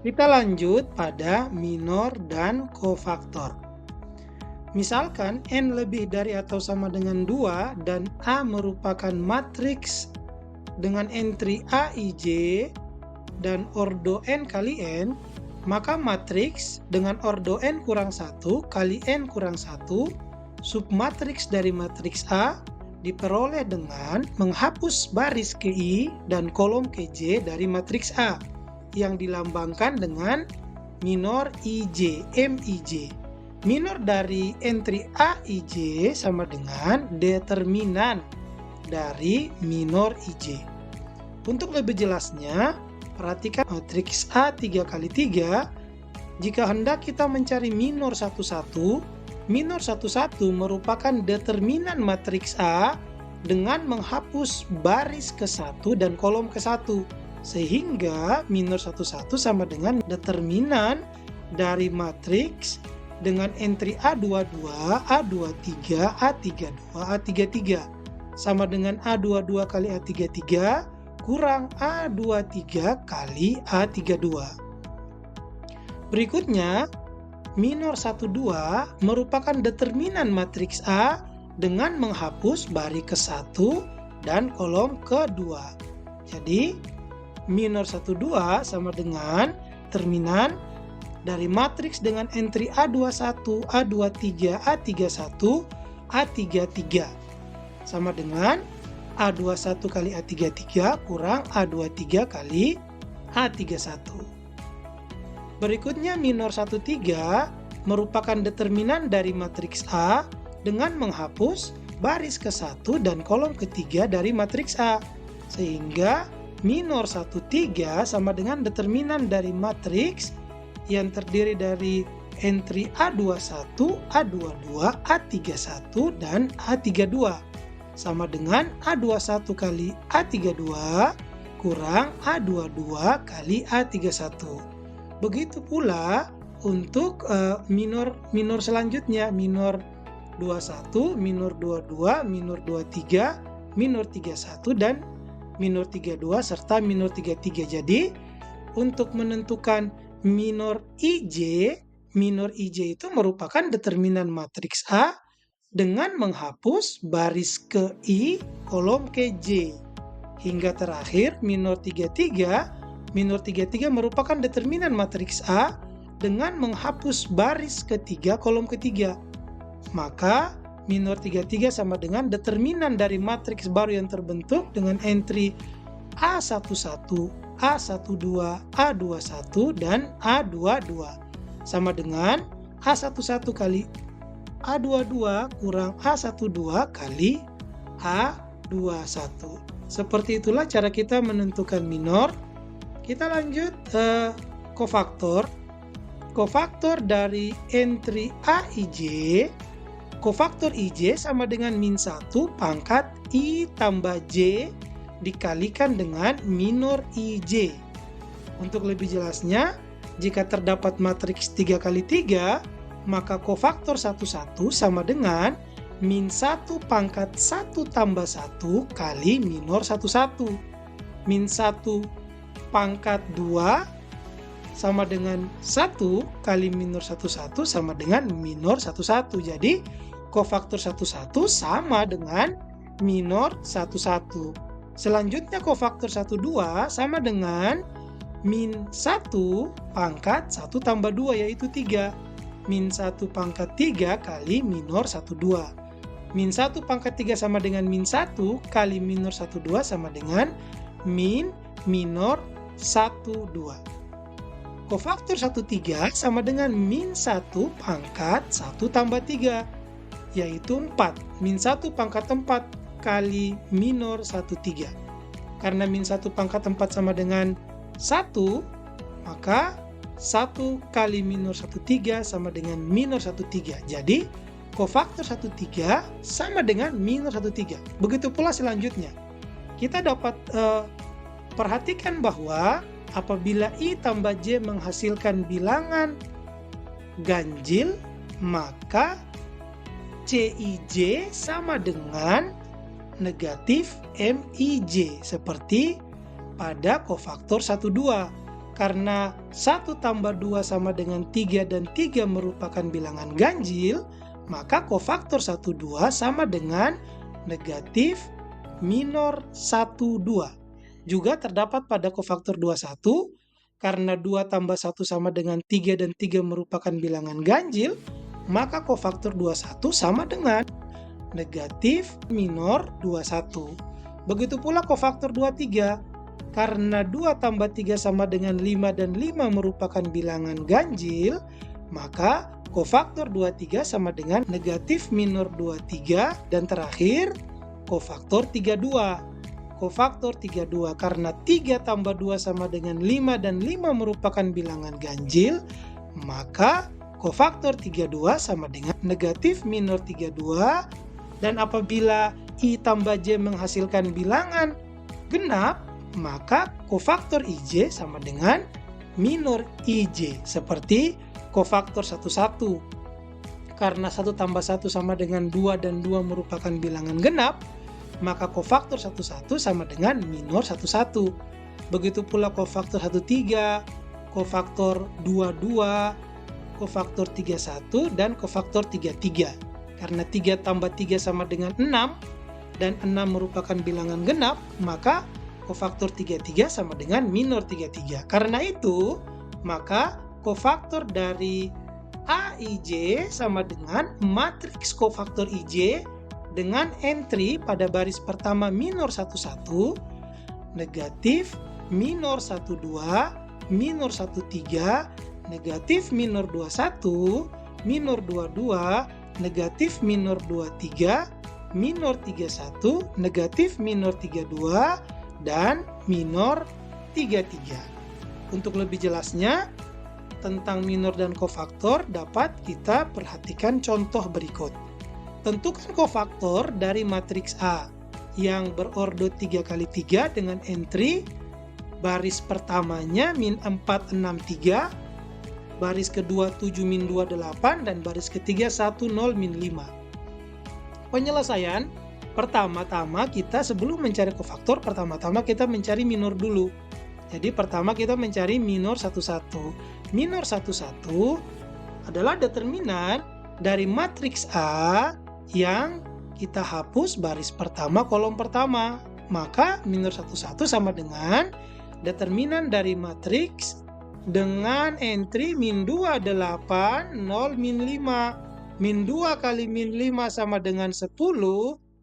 Kita lanjut pada minor dan kofaktor. Misalkan N lebih dari atau sama dengan 2 dan A merupakan matriks dengan entry Aij dan ordo N kali N, maka matriks dengan ordo N kurang 1 kali N kurang 1 submatriks dari matriks A diperoleh dengan menghapus baris KI dan kolom KJ dari matriks A yang dilambangkan dengan minor IJ, MIJ. Minor dari entry Aij sama dengan determinan dari minor IJ. Untuk lebih jelasnya, perhatikan matriks A 3 kali 3. Jika hendak kita mencari minor 11, minor 11 merupakan determinan matriks A dengan menghapus baris ke-1 dan kolom ke-1. Sehingga minor 11 sama dengan determinan dari matriks dengan entry A22, A23, A32, A33. Sama dengan A22 kali A33 kurang A23 kali A32. Berikutnya, minor 12 merupakan determinan matriks A dengan menghapus baris ke-1 dan kolom ke-2. Jadi, minor 12 sama dengan determinan dari matriks dengan entry A21, A23, A31, A33. Sama dengan A21 kali A33 kurang A23 kali A31. Berikutnya minor 13 merupakan determinan dari matriks A dengan menghapus baris ke-1 dan kolom ke-3 dari matriks A. Sehingga minor 13 sama dengan determinan dari matriks yang terdiri dari entry A21, A22, A31, dan A32. Sama dengan A21 kali A32 kurang A22 kali A31. Begitu pula untuk minor selanjutnya, minor 21, minor 22, minor 23, minor 31, dan minor 32 serta minor 33. Jadi untuk menentukan minor IJ itu merupakan determinan matriks A dengan menghapus baris ke I, kolom ke J. Hingga terakhir minor 33. Minor 33 merupakan determinan matriks A dengan menghapus baris ketiga, kolom ketiga. Maka minor 33 sama dengan determinan dari matriks baru yang terbentuk dengan entry A11, A12, A21, dan A22. Sama dengan A11 kali A22 kurang A12 kali A21. Seperti itulah cara kita menentukan minor. Kita lanjut kofaktor. Kofaktor dari entry Aij, kofaktor IJ sama dengan min 1 pangkat I tambah J dikalikan dengan minor IJ. Untuk lebih jelasnya, jika terdapat matriks 3 kali 3, maka kofaktor 11 sama dengan min 1 pangkat 1 tambah 1 kali minor 11. Min 1 pangkat 2 sama dengan 1 kali minor 11 sama dengan minor 11. Jadi, kofaktor 11 sama dengan minor 11. Selanjutnya kofaktor 12 sama dengan min 1 pangkat 1 tambah 2 yaitu 3. Min 1 pangkat 3 kali minor 12. Min 1 pangkat 3 sama dengan min 1 kali minor 12 sama dengan min minor 12. Kofaktor 13 sama dengan min 1 pangkat 1 tambah 3 yaitu 4. Min 1 pangkat 4 kali minor 13. Karena min 1 pangkat 4 sama dengan 1, maka 1 kali minor 13 sama dengan minor 13. Jadi, kofaktor 13 sama dengan minor 13. Begitu pula selanjutnya. Kita dapat perhatikan bahwa apabila I tambah J menghasilkan bilangan ganjil, maka Cij sama dengan negatif Mij seperti pada kofaktor 12. karena 1 tambah 2 sama dengan 3 dan 3 merupakan bilangan ganjil, maka kofaktor 1, 2 sama dengan negatif minor 1, 2. Juga terdapat pada kofaktor 2, 1, karena 2 tambah 1 sama dengan 3 dan 3 merupakan bilangan ganjil, maka kofaktor 2, 1 sama dengan negatif minor 2, 1. Begitu pula kofaktor 2, 3, karena 2 tambah 3 sama dengan 5 dan 5 merupakan bilangan ganjil, maka kofaktor 2, 3 sama dengan negatif minor 2, 3. Dan terakhir, kofaktor 3, 2. Kofaktor 3, 2 karena 3 tambah 2 sama dengan 5 dan 5 merupakan bilangan ganjil, maka kofaktor 3, 2 sama dengan negatif minor 3, 2. Dan apabila I tambah J menghasilkan bilangan genap, maka kofaktor IJ sama dengan minor IJ, seperti kofaktor 1, 1. Karena 1 tambah 1 sama dengan 2 dan 2 merupakan bilangan genap, maka kofaktor 1, 1 sama dengan minor 1, 1. Begitu pula kofaktor 1, 3, kofaktor 2, 2, kofaktor 3, 1, dan kofaktor 3, 3. Karena 3 tambah 3 sama dengan 6, dan 6 merupakan bilangan genap, maka kofaktor 3, 3 sama dengan minor 3, 3. Karena itu, maka kofaktor dari AIJ sama dengan matriks kofaktor IJ dengan entry pada baris pertama minor 1, 1, negatif minor 1, 2, minor 1, 3, negatif minor 2, 1, minor 2, 2, negatif minor 2, 3, minor 3, 1, negatif minor 3, 2, dan minor 3, 3. Untuk lebih jelasnya tentang minor dan kofaktor dapat kita perhatikan contoh berikut. Tentukan kofaktor dari matriks A yang berordo 3 kali 3 dengan entry baris pertamanya min 4, 6, 3, baris kedua 7, min 2, 8, dan baris ketiga 1, 0, min 5. Penyelesaian, pertama-tama kita sebelum mencari kofaktor, pertama-tama kita mencari minor dulu. Jadi pertama kita mencari minor 1, 1. Minor 1, 1 adalah determinan dari matriks A yang kita hapus baris pertama kolom pertama. Maka minor 1, 1 sama dengan determinan dari matriks dengan entry min 2, 8, 0, min 5. Min 2 kali min 5 sama dengan 10,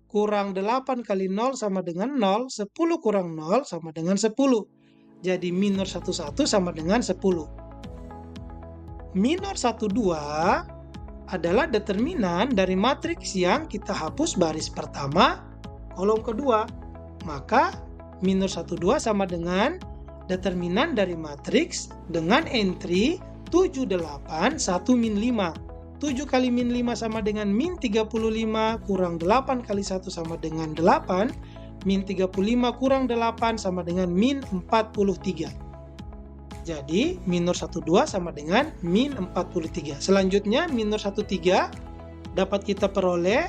kurang 8 kali 0 sama dengan 0, 10 kurang 0 sama dengan 10. Jadi minor 1, 1 sama dengan 10. Minor 1, 2 adalah determinan dari matriks yang kita hapus baris pertama, kolom kedua. Maka minor 1, 2 sama dengan determinan dari matriks dengan entry 7, 8, 1, min 5. 7 kali min 5 sama dengan min 35, kurang 8 kali 1 sama dengan 8, min 35 kurang 8 sama dengan min 43. Jadi minor 1, 2 sama dengan min 43. Selanjutnya minor 1, 3 dapat kita peroleh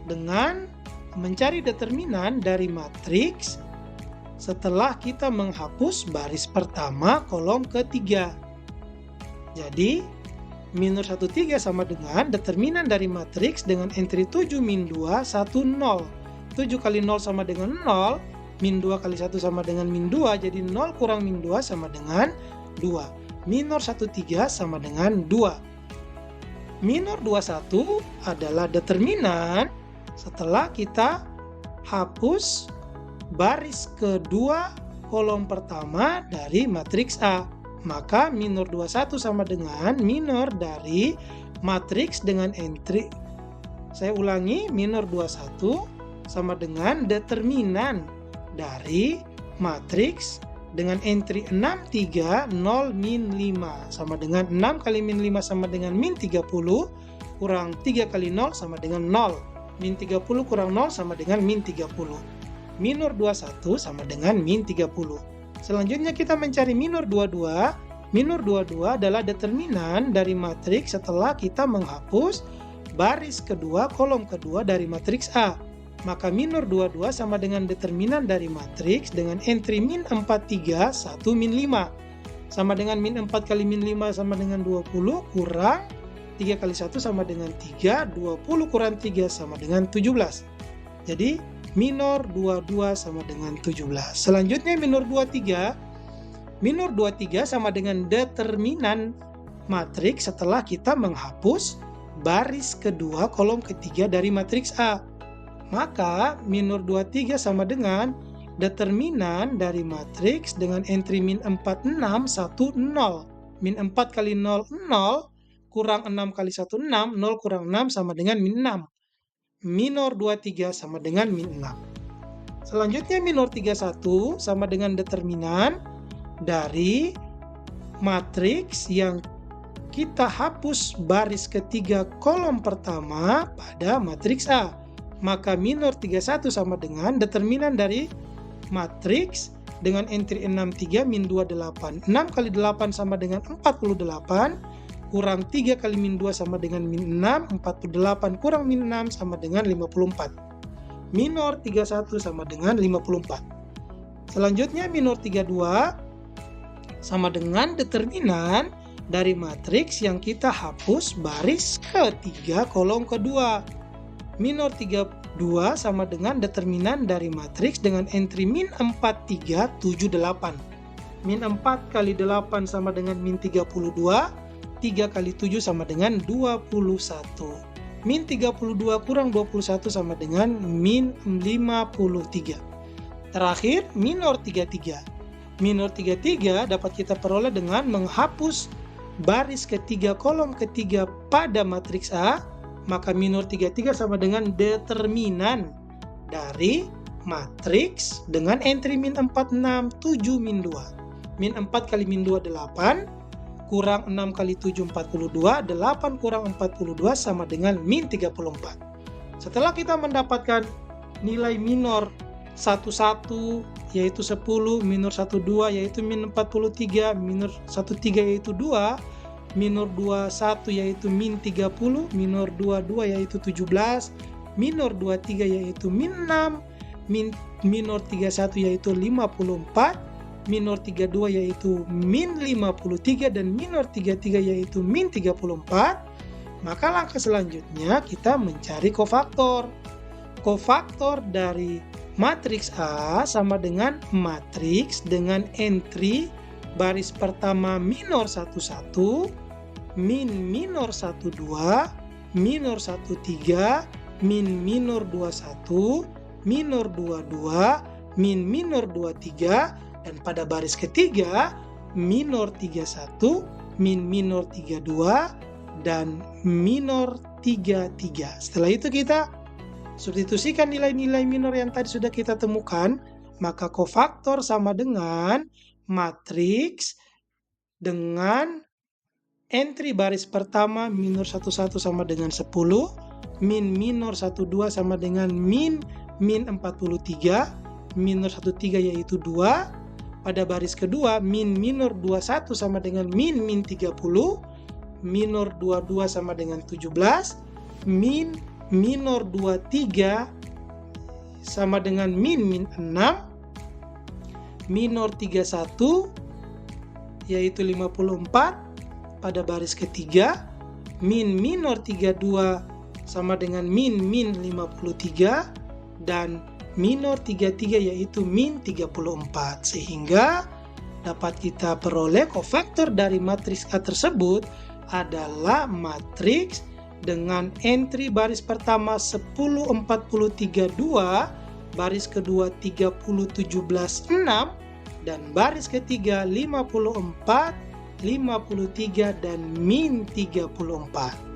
dengan mencari determinan dari matriks setelah kita menghapus baris pertama kolom ketiga. Jadi minor 1, 3 sama dengan determinan dari matriks dengan entry 7, min 2, 1, 0. 7 kali 0 sama dengan 0, min 2 kali 1 sama dengan min 2, jadi 0 kurang min 2 sama dengan 2. Minor 1, 3 sama dengan 2. Minor 2, 1 adalah determinan setelah kita hapus baris kedua kolom pertama dari matriks A. Maka minor 2, 1 sama dengan minor dari matriks dengan entry. Saya ulangi, minor 2, 1 sama dengan determinan dari matriks dengan entry 6, 3, 0, min 5. Sama dengan 6 kali min 5 sama dengan min 30, kurang 3 kali 0 sama dengan 0. Min 30 kurang 0 sama dengan min 30. Minor 2, 1 sama dengan min 30. Selanjutnya kita mencari minor 22. Minor 22 adalah determinan dari matriks setelah kita menghapus baris kedua kolom kedua dari matriks A. Maka minor 22 sama dengan determinan dari matriks dengan entry min 43, 1, min 5. sama dengan min 4 kali min 5 sama dengan 20, kurang 3 kali 1 sama dengan 3, 20 kurang 3 sama dengan 17. Jadi minor 22 sama dengan 17. Selanjutnya minor 23. Minor 23 sama dengan determinan matriks setelah kita menghapus baris kedua kolom ketiga dari matriks A. Maka minor 23 sama dengan determinan dari matriks dengan entry min 4, 6, 1, 0. Min 4 kali 0, 0, kurang 6 kali 1, 6, 0 kurang 6 sama dengan min 6. Minor 23 sama dengan min 6. Selanjutnya minor 31 sama dengan determinan dari matriks yang kita hapus baris ketiga kolom pertama pada matriks A. Maka minor 31 sama dengan determinan dari matriks dengan entry 63 min 28. 6 kali 8 sama dengan 48, kurang 3 kali min 2 sama dengan min 6, 48 kurang min 6 sama dengan 54. Minor 31 sama dengan 54. Selanjutnya minor 32 sama dengan determinan dari matriks yang kita hapus baris ketiga kolom kedua. Minor 32 sama dengan determinan dari matriks dengan entry min 4, 3, 7, 8. Min 4 kali 8 sama dengan min 32, 3 kali 7 sama dengan 21. Min 32 kurang 21 sama dengan min 53. Terakhir, minor 33. Minor 33 dapat kita peroleh dengan menghapus baris ketiga kolom ketiga pada matriks A. Maka minor 33 sama dengan determinan dari matriks dengan entry min 4, 6, 7, min 2. Min 4 kali min 2, 8, kurang 6 kali 7, 42, 8 kurang 42 sama dengan min 34. Setelah kita mendapatkan nilai minor 11 yaitu 10, minor 12 yaitu min 43, minor 13 yaitu 2, minor 21 yaitu min 30, minor 22 yaitu 17, minor 23 yaitu min 6, minor 31 yaitu 54, minor 32 yaitu min 53, dan minor 33 yaitu min 34. Maka langkah selanjutnya kita mencari kofaktor. Kofaktor dari matriks A sama dengan matriks dengan entry baris pertama minor 11, min minor 12, minor 13, min minor 21, minor 22, min minor 23, dan pada baris ketiga minor 31, min minor 32, dan minor 33. Setelah itu kita substitusikan nilai-nilai minor yang tadi sudah kita temukan, maka kofaktor sama dengan matriks dengan entry baris pertama minor 11 sama dengan 10, min minor 12 sama dengan min 43, minor 13 yaitu 2. Pada baris kedua min minor 21 sama dengan min 30, minor 22 sama dengan 17, min minor 23 sama dengan min 6, minor 31 yaitu 54 pada baris ketiga, min minor 32 sama dengan min 53, dan minor 33 yaitu min 34. Sehingga dapat kita peroleh kofaktor dari matriks A tersebut adalah matriks dengan entry baris pertama 10, 43, 2, baris kedua 30, 17, 6, dan baris ketiga 54, 53, dan min 34.